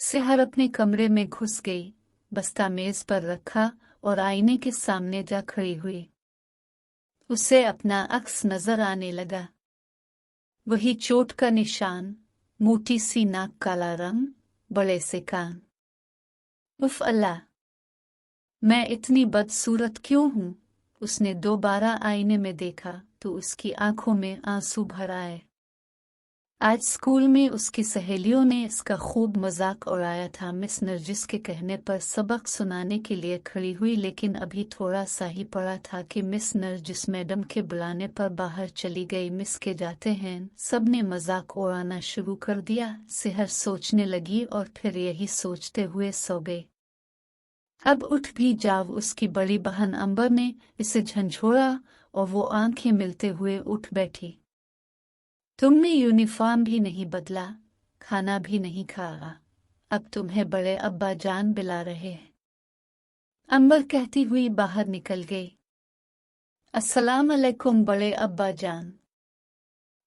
सेहर अपने कमरे में घुस गई, बस्ता मेज पर रखा और आईने के सामने जा खड़ी हुई। उसे अपना अक्स नजर आने लगा। वही चोट का निशान, मोटी सी नाक, काला रंग, बड़े से कान। उफ अल्लाह, मैं इतनी बदसूरत क्यों हूं? उसने दोबारा आईने में देखा तो उसकी आंखों में आंसू भर आए। आज स्कूल में उसकी सहेलियों ने इसका खूब मजाक उड़ाया था। मिस नरजिस के कहने पर सबक सुनाने के लिए खड़ी हुई, लेकिन अभी थोड़ा सा ही पड़ा था कि मिस नरजिस मैडम के बुलाने पर बाहर चली गई। मिस के जाते हैं सब ने मजाक उड़ाना शुरू कर दिया। सेहर सोचने लगी और फिर यही सोचते हुए सो गई। अब उठ भी जाओ, उसकी बड़ी बहन अंबर ने इसे झंझोड़ा और वो आंखें मिलते हुए उठ बैठी। तुमने यूनिफॉर्म भी नहीं बदला, खाना भी नहीं खाया, अब तुम्हें बड़े अब्बा जान बुला रहे हैं। अंबर कहती हुई बाहर निकल गई। अस्सलाम अलैकुम बड़े अब्बा जान।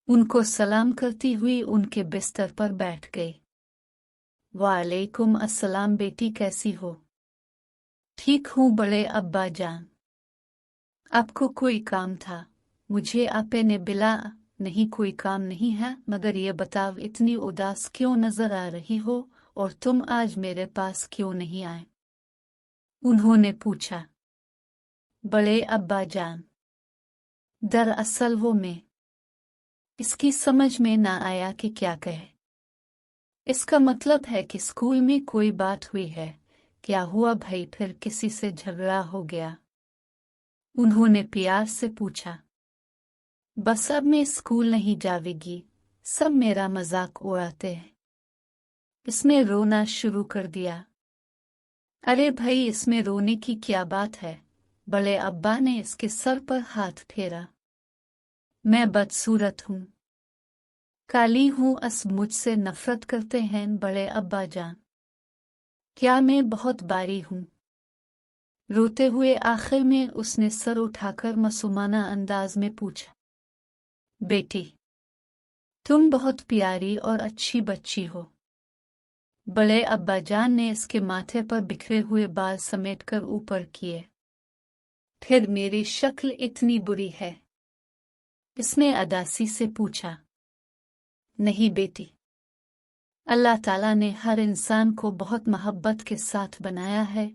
उनको सलाम करती हुई उनके बिस्तर पर बैठ गई। वालेकुम अस्सलाम बेटी, कैसी हो? ठीक हूँ बड़े अब्बा जान। आपको कोई काम था? मुझे आपे ने बुला। नहीं, कोई काम नहीं है, मगर ये बताओ इतनी उदास क्यों नजर आ रही हो और तुम आज मेरे पास क्यों नहीं आए? उन्होंने पूछा। बड़े अब्बा जान, दरअसल वो मैं। इसकी समझ में ना आया कि क्या कहे। इसका मतलब है कि स्कूल में कोई बात हुई है। क्या हुआ भाई, फिर किसी से झगड़ा हो गया? उन्होंने प्यार से पूछा। बस अब मैं स्कूल नहीं जावेगी, सब मेरा मजाक उड़ाते हैं। इसने रोना शुरू कर दिया। अरे भाई, इसमें रोने की क्या बात है? बड़े अब्बा ने इसके सर पर हाथ फेरा। मैं बदसूरत हूँ, काली हूँ, मुझसे नफरत करते हैं बड़े अब्बा जान। क्या मैं बहुत बारी हूँ? रोते हुए आखिर में उसने सर उठाकर मासूमाना अंदाज में पूछा। बेटी, तुम बहुत प्यारी और अच्छी बच्ची हो। बड़े अब्बा जान ने इसके माथे पर बिखरे हुए बाल समेटकर ऊपर किए। फिर मेरी शक्ल इतनी बुरी है? इसने अदासी से पूछा। नहीं बेटी, अल्लाह ताला ने हर इंसान को बहुत मोहब्बत के साथ बनाया है।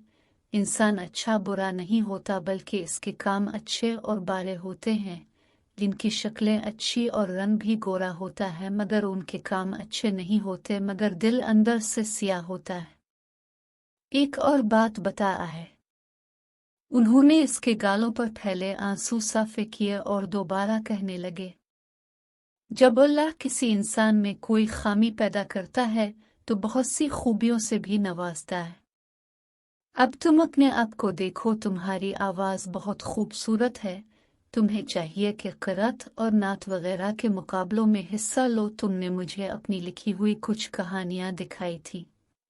इंसान अच्छा बुरा नहीं होता, बल्कि इसके काम अच्छे और बारे होते हैं। जिनकी शक्लें अच्छी और रंग भी गोरा होता है, मगर उनके काम अच्छे नहीं होते, मगर दिल अंदर से सियाह होता है। एक और बात बता है। उन्होंने इसके गालों पर फैले आंसू साफे किए और दोबारा कहने लगे। जब अल्लाह किसी इंसान में कोई खामी पैदा करता है तो बहुत सी खूबियों से भी नवाजता है। अब तुम अपने आप को देखो, तुम्हारी आवाज बहुत खूबसूरत है। तुम्हें चाहिए कि क़िरात और नात वगैरह के मुकाबलों में हिस्सा लो। तुमने मुझे अपनी लिखी हुई कुछ कहानियां दिखाई थी।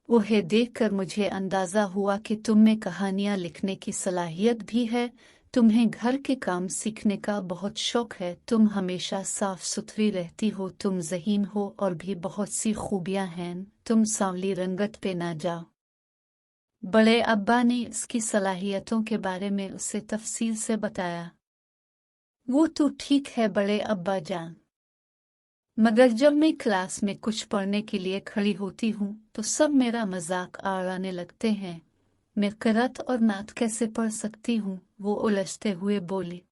उन्हें देखकर मुझे अंदाजा हुआ कि तुम में कहानियां लिखने की सलाहियत भी है। तुम्हें घर के काम सीखने का बहुत शौक है। तुम हमेशा साफ सुथरी रहती हो, तुम ज़हीन हो और भी बहुत सी खूबियां हैं। तुम सांवली रंगत पे ना जाओ। बड़े अब्बा ने इसकी सलाहियतों के बारे में उसे तफसील से बताया। वो तो ठीक है बड़े अब्बा जान, मगर जब मैं क्लास में कुछ पढ़ने के लिए खड़ी होती हूँ तो सब मेरा मजाक उड़ाने लगते हैं। मैं क़िरात और नात कैसे पढ़ सकती हूँ? वो उलझते हुए बोली।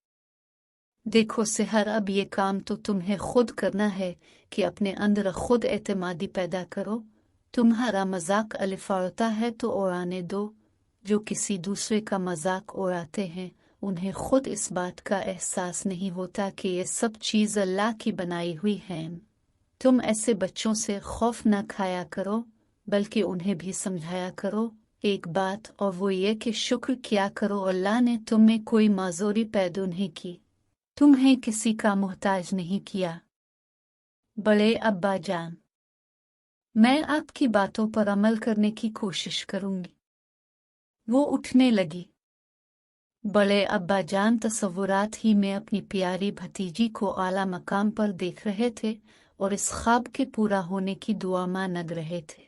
देखो सेहर, अब ये काम तो तुम्हें खुद करना है कि अपने अंदर खुद एतमादी पैदा करो। तुम्हारा मजाक अलिफाड़ता है तो उड़ाने दो। जो किसी दूसरे का मजाक उड़ाते हैं उन्हें खुद इस बात का एहसास नहीं होता कि ये सब चीज़ अल्लाह की बनाई हुई हैं। तुम ऐसे बच्चों से खौफ न खाया करो, बल्कि उन्हें भी समझाया करो एक बात, और वो ये कि शुक्र किया करो अल्लाह ने तुम्हें कोई माजूरी पैदा नहीं की, तुम्हें किसी का मोहताज नहीं किया। बड़े अब्बा जान, मैं आपकी बातों पर अमल करने की कोशिश करूंगी। वो उठने लगी। बड़े अब्बा जान तसव्वुरात ही में अपनी प्यारी भतीजी को आला मकाम पर देख रहे थे और इस ख्वाब के पूरा होने की दुआ मांग रहे थे।